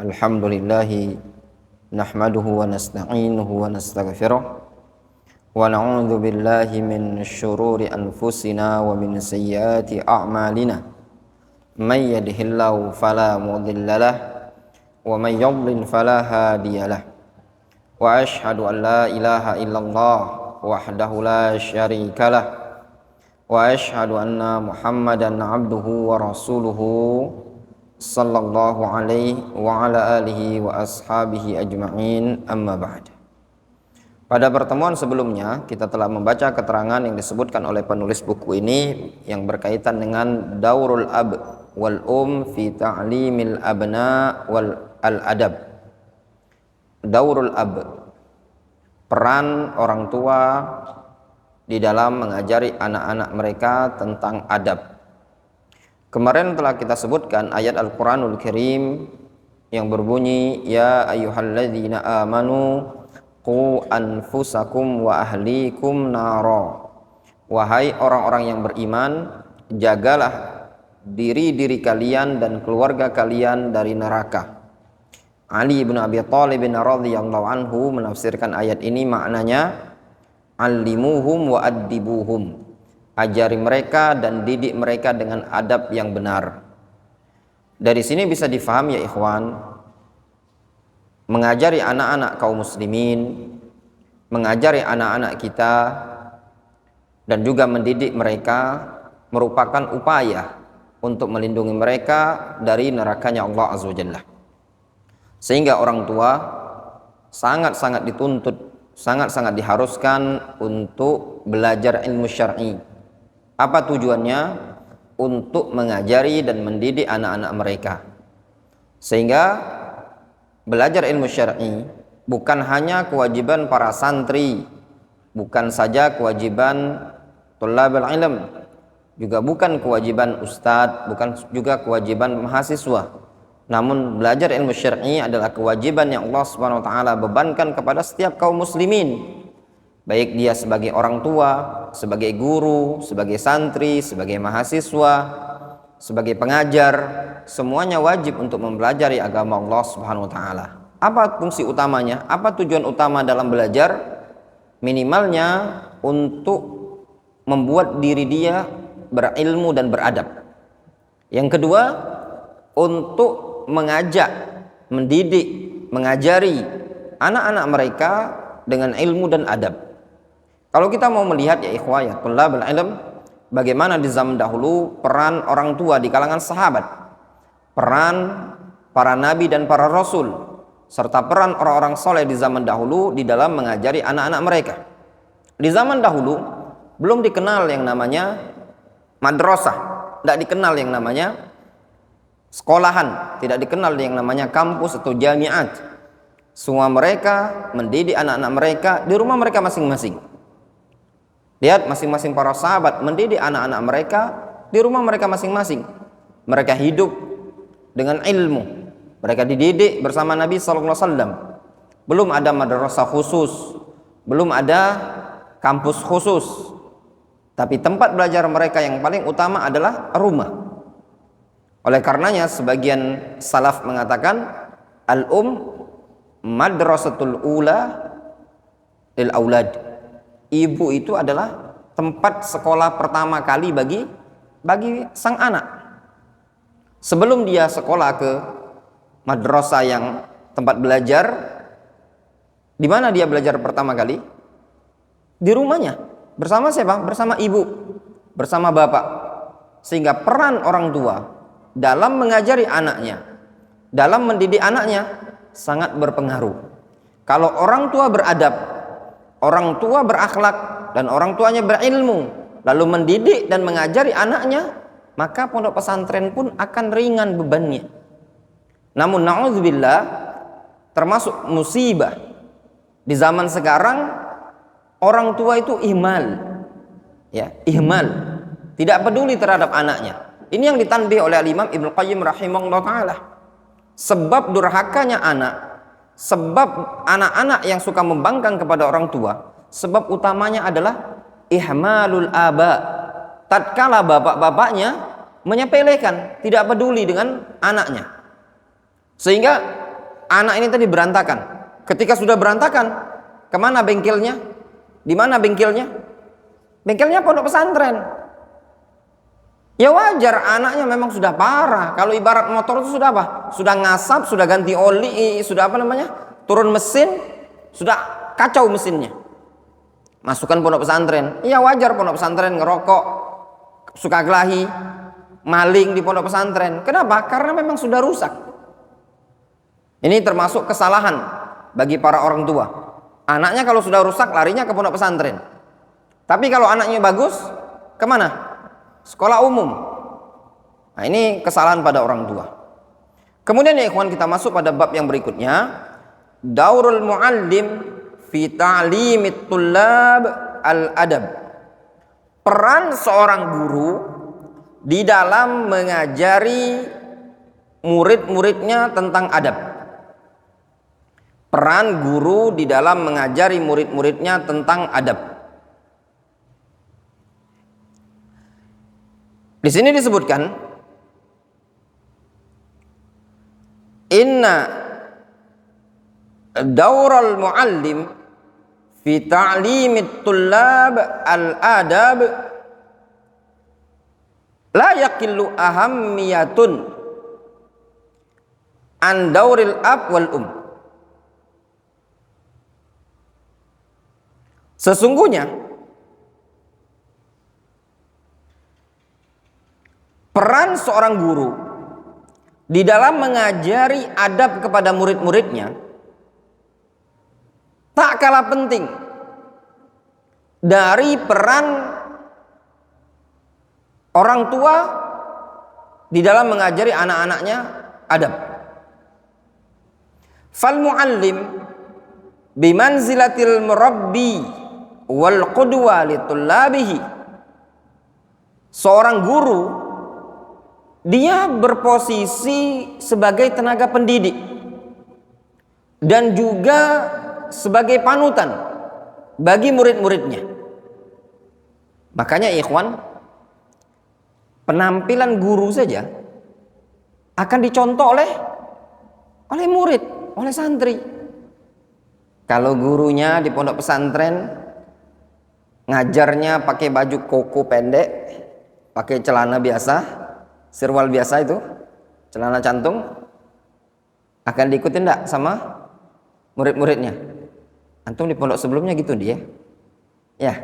Alhamdulillahi nahmaduhu wa nasta'inuhu wa nastaghfiruh wa na'udzu billahi min syururi anfusina wa min sayyiati a'malina may yahdihillahu fala mudilla lahu wa may yudlil fala hadiya lahu wa asyhadu an la ilaha illallah wahdahu la syarika lahu wa asyhadu anna Muhammadan abduhu wa rasuluhu sallallahu alaihi wa ala alihi wa ashabihi ajma'in, amma ba'd. Pada pertemuan sebelumnya kita telah membaca keterangan yang disebutkan oleh penulis buku ini yang berkaitan dengan daurul ab wal fi ta'limil abna wal adab. Daurul ab, peran orang tua di dalam mengajari anak-anak mereka tentang adab. Kemarin telah kita sebutkan ayat Al-Quranul Karim yang berbunyi, Ya ayyuhalladzina amanu qu anfusakum wa ahlikum nara. Wahai orang-orang yang beriman, jagalah diri-diri kalian dan keluarga kalian dari neraka. Ali bin Abi Thalib radhiyallahu anhu menafsirkan ayat ini, maknanya allimuhum wa addibuhum, ajari mereka dan didik mereka dengan adab yang benar. Dari sini bisa difahami ya ikhwan, mengajari anak-anak kaum muslimin, mengajari anak-anak kita dan juga mendidik mereka merupakan upaya untuk melindungi mereka dari nerakanya Allah Azza wa Jalla. Sehingga orang tua sangat-sangat dituntut, sangat-sangat diharuskan untuk belajar ilmu syar'i. Apa tujuannya? Untuk mengajari dan mendidik anak-anak mereka. Sehingga belajar ilmu syar'i bukan hanya kewajiban para santri, bukan saja kewajiban thulabul ilm, juga bukan kewajiban ustadz, bukan juga kewajiban mahasiswa. Namun belajar ilmu syar'i adalah kewajiban yang Allah Subhanahu wa taala bebankan kepada setiap kaum muslimin. Baik dia sebagai orang tua, sebagai guru, sebagai santri, sebagai mahasiswa, sebagai pengajar, semuanya wajib untuk mempelajari agama Allah Subhanahu wa taala. Apa fungsi utamanya? Apa tujuan utama dalam belajar? Minimalnya untuk membuat diri dia berilmu dan beradab. Yang kedua, untuk mengajak, mendidik, mengajari anak-anak mereka dengan ilmu dan adab. Kalau kita mau melihat ya ikhwah ya thulabul ilm, bagaimana di zaman dahulu peran orang tua di kalangan sahabat, peran para nabi dan para rasul, serta peran orang-orang soleh di zaman dahulu di dalam mengajari anak-anak mereka. Di zaman dahulu belum dikenal yang namanya madrasah, tidak dikenal yang namanya sekolahan, tidak dikenal yang namanya kampus atau jamiat. Semua mereka mendidik anak-anak mereka di rumah mereka masing-masing. Lihat, masing-masing para sahabat mendidik anak-anak mereka di rumah mereka masing-masing. Mereka hidup dengan ilmu. Mereka dididik bersama Nabi SAW. Belum ada madrasah khusus, belum ada kampus khusus. Tapi tempat belajar mereka yang paling utama adalah rumah. Oleh karenanya sebagian salaf mengatakan madrasatul ula lil aulad. Ibu itu adalah tempat sekolah pertama kali bagi sang anak. Sebelum dia sekolah ke madrasah yang tempat belajar, di mana dia belajar pertama kali? Di rumahnya. Bersama siapa? Bersama ibu, bersama bapak. Sehingga peran orang tua dalam mengajari anaknya, dalam mendidik anaknya sangat berpengaruh. Kalau orang tua beradab, orang tua berakhlak, dan orang tuanya berilmu, lalu mendidik dan mengajari anaknya, maka pondok pesantren pun akan ringan bebannya. Namun na'udzubillah, termasuk musibah di zaman sekarang, orang tua itu ihmal, tidak peduli terhadap anaknya. Ini yang ditanbih oleh Imam Ibnu Qayyim rahimahullah ta'ala. Sebab durhakanya anak, sebab anak-anak yang suka membangkang kepada orang tua, sebab utamanya adalah ihmalul aba. Tatkala bapak-bapaknya menyepelekan, tidak peduli dengan anaknya. Sehingga anak ini tadi berantakan. Ketika sudah berantakan, kemana bengkelnya? Di mana bengkelnya? Bengkelnya pondok pesantren. Ya wajar, anaknya memang sudah parah. Kalau ibarat motor itu sudah apa? Sudah ngasap, sudah ganti oli, sudah apa namanya? Turun mesin, sudah kacau mesinnya. Masukkan pondok pesantren. Ya wajar pondok pesantren ngerokok, suka kelahi, maling di pondok pesantren. Kenapa? Karena memang sudah rusak. Ini termasuk kesalahan bagi para orang tua. Anaknya kalau sudah rusak larinya ke pondok pesantren. Tapi kalau anaknya bagus, kemana? Sekolah umum. Nah, ini kesalahan pada orang tua. Kemudian ya ikhwan, kita masuk pada bab yang berikutnya, daurul muallim fi ta'limit tullab al-adab. Peran seorang guru di dalam mengajari murid-muridnya tentang adab. Peran guru di dalam mengajari murid-muridnya tentang adab. Di sini disebutkan, inna daural muallim fi ta'limit tullab al-adab la yaqillu ahammiyatun an dauril ab wal Sesungguhnya peran seorang guru di dalam mengajari adab kepada murid-muridnya tak kalah penting dari peran orang tua di dalam mengajari anak-anaknya adab. Fal muallim bimanzilatil murabbi wal qudwa li tullabihi. Seorang guru dia berposisi sebagai tenaga pendidik dan juga sebagai panutan bagi murid-muridnya. Makanya ikhwan, penampilan guru saja akan dicontoh oleh murid, oleh santri. Kalau gurunya di pondok pesantren ngajarnya pakai baju koko pendek, pakai celana biasa, sirwal biasa itu, celana cantung, akan diikutin enggak sama murid-muridnya? Antum di pondok sebelumnya gitu dia? Ya,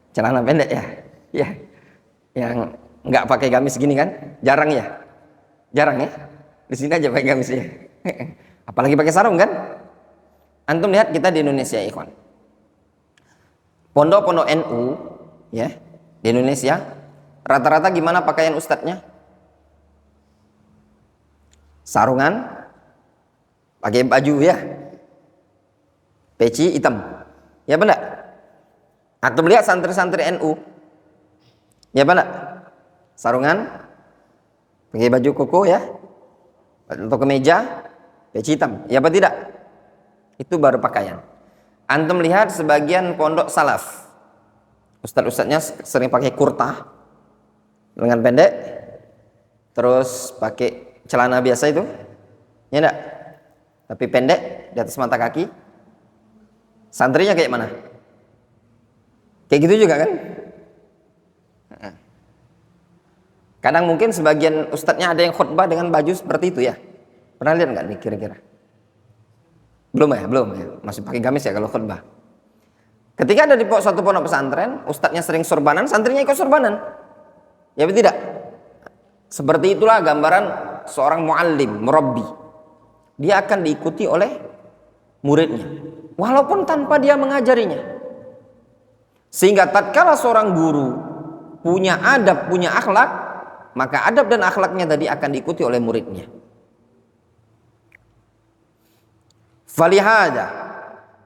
celana pendek ya, yang enggak pakai gamis gini kan? Jarang ya? Di sini aja pakai gamis ya. Apalagi pakai sarung kan? Antum lihat kita di Indonesia, ikhwan. Pondok-pondok NU ya di Indonesia, rata-rata gimana pakaian ustadznya? Sarungan, pakai baju ya, peci hitam, ya benar? Atau melihat santri-santri NU, ya benar? Sarungan, pakai baju koko ya, atau kemeja, peci hitam, ya apa tidak? Itu baru pakaian. Antum lihat sebagian pondok salaf, ustadz-ustadznya sering pakai kurta, lengan pendek, terus pakai celana biasa itu, ya enggak? Tapi pendek di atas mata kaki. Santrinya kayak mana? Kayak gitu juga kan? Kadang mungkin sebagian ustadznya ada yang khutbah dengan baju seperti itu ya. Pernah lihat nggak nih kira-kira? Belum ya, masih pakai gamis ya kalau khutbah. Ketika ada di suatu pondok pesantren, ustadznya sering sorbanan, santrinya ikut sorbanan. Ya betul tidak? Seperti itulah gambaran seorang muallim, murabbi. Dia akan diikuti oleh muridnya, walaupun tanpa dia mengajarinya. Sehingga tatkala seorang guru punya adab, punya akhlak, maka adab dan akhlaknya tadi akan diikuti oleh muridnya. Falihada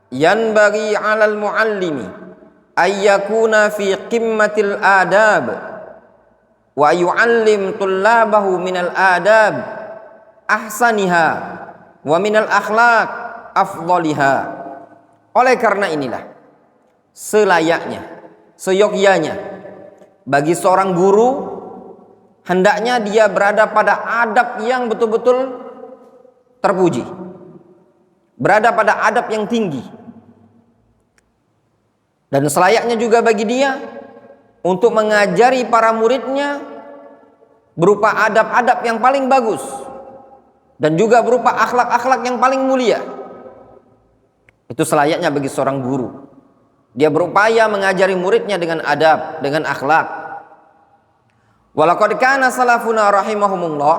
yanbaghi 'alal muallimi ayyakuna fi qimmatil adab wa yu'allim tullabahu minal adab ahsaniha wa minal akhlaq afdaliha. Oleh karena inilah selayaknya, seyogyanya bagi seorang guru hendaknya dia berada pada adab yang betul-betul terpuji, berada pada adab yang tinggi, dan selayaknya juga bagi dia untuk mengajari para muridnya berupa adab-adab yang paling bagus dan juga berupa akhlak-akhlak yang paling mulia. Itu selayaknya bagi seorang guru. Dia berupaya mengajari muridnya dengan adab, dengan akhlak. Walaqad kana salafuna rahimahumullah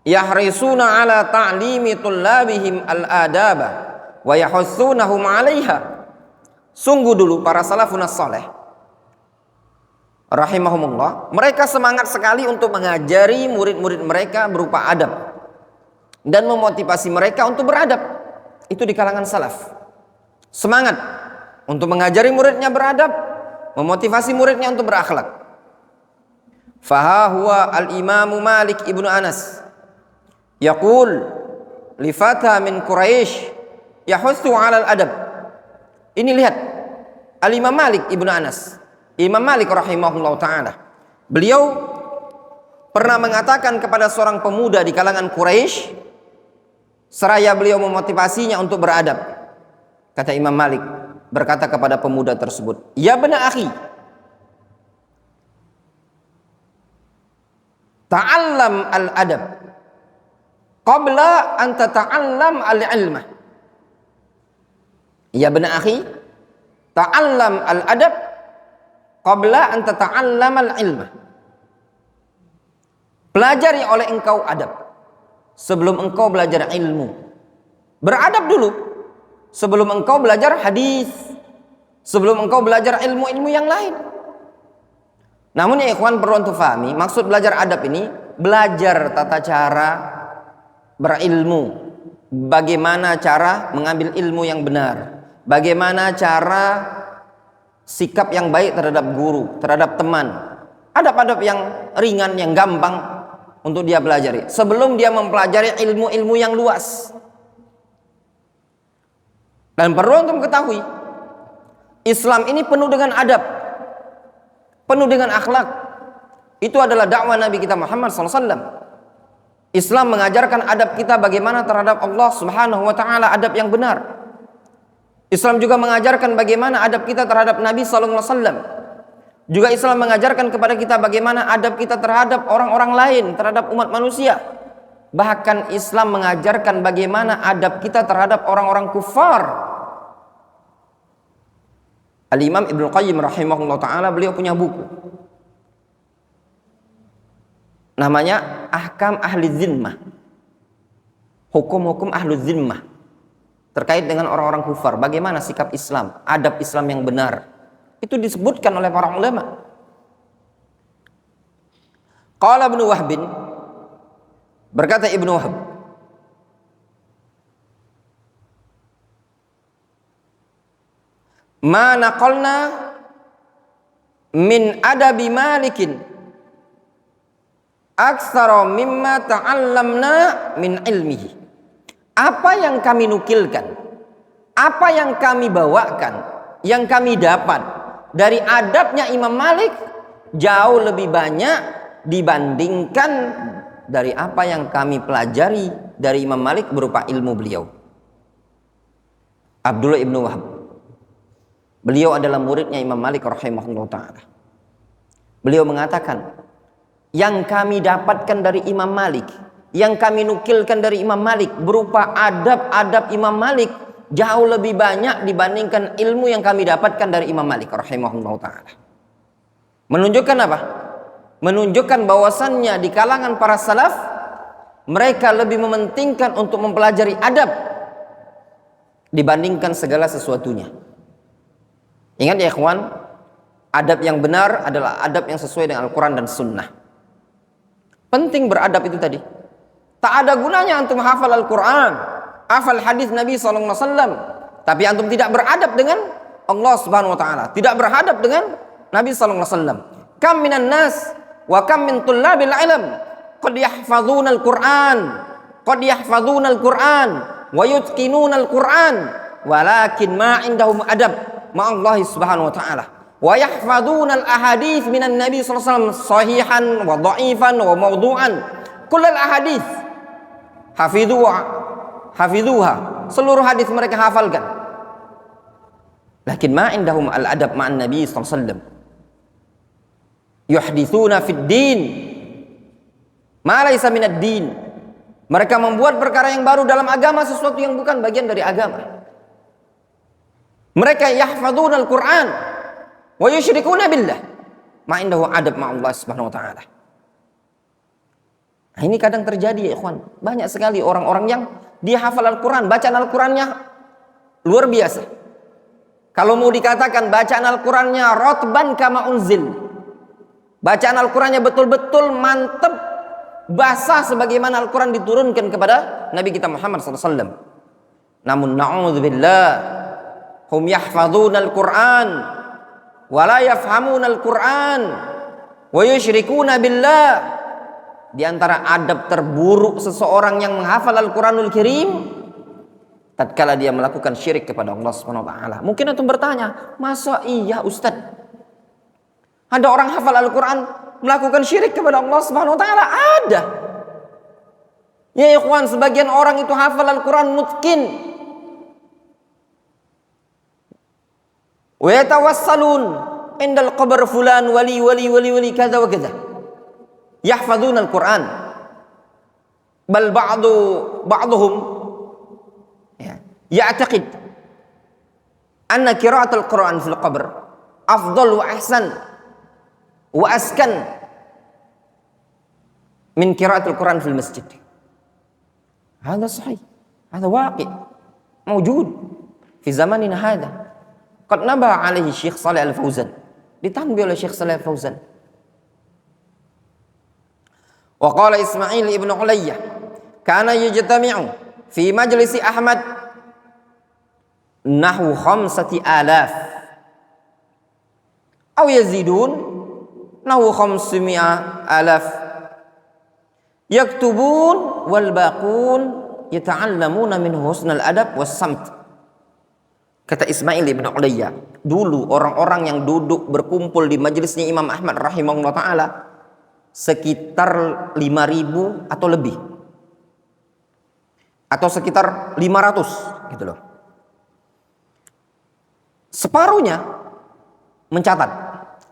yahrisuna ala ta'limi tullabihim al-adaba wa yahussunahum 'alaiha. Sungguh dulu para salafun saleh rahimahumullah, mereka semangat sekali untuk mengajari murid-murid mereka berupa adab dan memotivasi mereka untuk beradab. Itu di kalangan salaf. Semangat untuk mengajari muridnya beradab, memotivasi muridnya untuk berakhlak. Faha huwa al-Imam Malik ibnu Anas yaqul li fata min Quraisy yahussu 'ala al-adab. Ini lihat Al-Imam Malik ibnu Anas, Imam Malik rahimahullah ta'ala, beliau pernah mengatakan kepada seorang pemuda di kalangan Quraisy, seraya beliau memotivasinya untuk beradab. Kata Imam Malik berkata kepada pemuda tersebut, ya bena akhi, ta'allam al-adab qabla an tata'allam al-ilmah. Ya bena akhi, ta'allam al-adab qabla an tata'allam al-ilmah. Pelajari oleh engkau adab sebelum engkau belajar ilmu. Beradab dulu sebelum engkau belajar hadis, sebelum engkau belajar ilmu-ilmu yang lain. Namun ya ikhwan, perlu untuk fahami, maksud belajar adab ini belajar tata cara berilmu, bagaimana cara mengambil ilmu yang benar, bagaimana cara sikap yang baik terhadap guru, terhadap teman, adab-adab yang ringan, yang gampang untuk dia pelajari sebelum dia mempelajari ilmu-ilmu yang luas. Dan perlu untuk ketahui, Islam ini penuh dengan adab, penuh dengan akhlak. Itu adalah dakwah Nabi kita Muhammad SAW. Islam mengajarkan adab kita bagaimana terhadap Allah Subhanahu wa ta'ala, adab yang benar. Islam juga mengajarkan bagaimana adab kita terhadap Nabi SAW. Juga Islam mengajarkan kepada kita bagaimana adab kita terhadap orang-orang lain, terhadap umat manusia. Bahkan Islam mengajarkan bagaimana adab kita terhadap orang-orang kufar. Al-Imam Ibnu Qayyim rahimahullah ta'ala, beliau punya buku namanya Ahkam Ahli Zimmah, hukum-hukum ahlu zimmah, terkait dengan orang-orang kufar. Bagaimana sikap Islam, adab Islam yang benar, itu disebutkan oleh para ulama. Qala Ibnu Wahb, berkata Ibnu Wahb, ma naqalna min adabi Malikin aktsara mimma ta'allamna min ilmihi. Apa yang kami nukilkan, apa yang kami bawakan, yang kami dapat dari adabnya Imam Malik jauh lebih banyak dibandingkan dari apa yang kami pelajari dari Imam Malik berupa ilmu beliau. Abdullah ibnu Wahab, beliau adalah muridnya Imam Malik rahimahullah ta'ala. Beliau mengatakan, yang kami dapatkan dari Imam Malik, yang kami nukilkan dari Imam Malik berupa adab-adab Imam Malik jauh lebih banyak dibandingkan ilmu yang kami dapatkan dari Imam Malik rahimahullah ta'ala. Menunjukkan apa? Menunjukkan bahwasannya di kalangan para salaf, mereka lebih mementingkan untuk mempelajari adab dibandingkan segala sesuatunya. Ingat ya ikhwan, adab yang benar adalah adab yang sesuai dengan Al-Quran dan Sunnah. Penting beradab itu tadi. Tak ada gunanya antum hafal Al-Quran, hafal hadis Nabi SAW, tapi antum tidak beradab dengan Allah Subhanahu Wa Taala, tidak beradab dengan Nabi SAW. Kam minan nas wa kam min tullabil ilm qad yahfazuna al-Quran, qad yahfazuna al-Quran wa yutqinuna al-Quran, walakin ma indahum adab ma Allah Subhanahu Wa Taala. Wa yahfadzuna al-ahadits minan nabi sallallahu alaihi wasallam sahihan wa dha'ifan wa mawdu'an. Kullal ahadits hafidhuha, seluruh hadis mereka hafalkan. Lakin ma indahum al-adab ma'an Nabi sallallahu alaihi wasallam. Yuhdithuna fid din ma laysa minad din. Mereka membuat perkara yang baru dalam agama, sesuatu yang bukan bagian dari agama. Mereka yahfadzuna al-Qur'an wa yusyrikuna billah ma indahu adab ma'allah subhanahu wa ta'ala. Nah, ini kadang terjadi ya ikhwan. Banyak sekali orang-orang yang dia hafal Al-Quran, bacaan Al-Qurannya luar biasa. Kalau mau dikatakan bacaan Al-Qurannya rotban kama unzil, bacaan Al-Qurannya betul-betul mantep, basah sebagaimana Al-Quran diturunkan kepada Nabi kita Muhammad SAW. Namun na'udzubillah, hum yahfadzuna Al-Quran wa la yafhamuna Al-Quran wa yusyrikuna billah. Di antara adab terburuk seseorang yang menghafal Al-Quranul Karim, tatkala dia melakukan syirik kepada Allah Subhanahu wa taala. Mungkin antum bertanya, masa iya Ustaz? Ada orang hafal Al-Quran melakukan syirik kepada Allah Subhanahu wa taala? Ada. Ya ikhwan, sebagian orang itu hafal Al-Quran mutqin. Wa yatawassalun indal qabr fulan wali kadza wa kadza. Yahfadzuna Al-Quran. Bal ba'duhum ya'taqid anna qira'atul Quran fil qabr afdal wa ahsan wa askan min qira'atul Quran fil masjid. Hada sahih, hada waqi' mawjud fi zamanina hada. Qad nabah alaihi Syekh Shalih Al-Fauzan, ditanbih oleh Syekh Shalih Al-Fauzan. Wa qala Ismail ibn Ulayyah kana yajtami'u fi majlisi Ahmad nahwu 5,000 aw yazidun nahwu 500,000 yaktubun wal baqun yata'allamuna min husnal adab was samt. Kata Ismail ibn Ulayyah, dulu orang-orang yang duduk berkumpul di majelisnya Imam Ahmad rahimahullah ta'ala sekitar 5.000 atau lebih, atau sekitar 500 gitu loh. Separuhnya mencatat,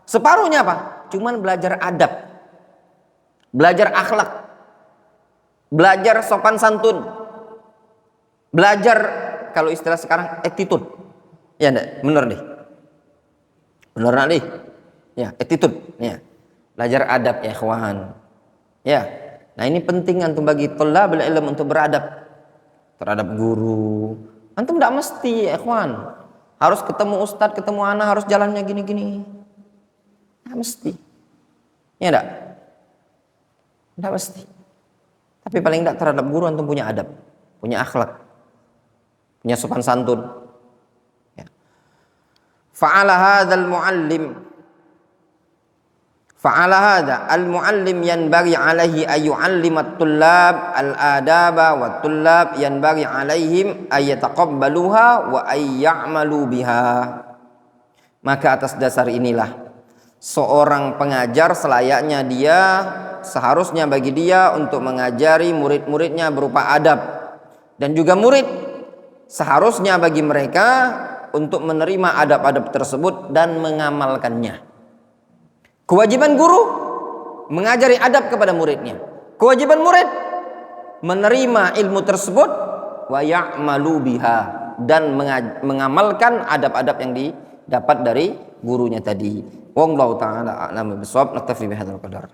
separuhnya apa? Cuman belajar adab, belajar akhlak, belajar sopan santun, belajar kalau istilah sekarang attitude. Ya enggak? Bener nih. Bener nih. Ya, attitude. Ya. Belajar adab ya ikhwan. Ya. Nah, ini penting antum bagi thalabul ilm untuk beradab terhadap guru. Antum enggak mesti ya ikhwan harus ketemu ustadz, ketemu anak harus jalannya gini-gini. Enggak mesti. Ya enggak? Enggak mesti. Tapi paling enggak terhadap guru antum punya adab, punya akhlak, punya sopan santun. Ya. Fa'ala hadzal muallim al-muallim yanbaghi alaihi ay yu'allimat tullab al-adaba wa tullab yanbaghi alaihim ay yataqabbaluha wa ay ya'malu biha. Maka atas dasar inilah seorang pengajar selayaknya dia, seharusnya bagi dia untuk mengajari murid-muridnya berupa adab, dan juga murid seharusnya bagi mereka untuk menerima adab-adab tersebut dan mengamalkannya. Kewajiban guru mengajari adab kepada muridnya. Kewajiban murid menerima ilmu tersebut wa ya'malu biha, dan mengamalkan adab-adab yang didapat dari gurunya tadi. Wallahu ta'ala a'lamu bishawab. Naktafi bihadzal qadar.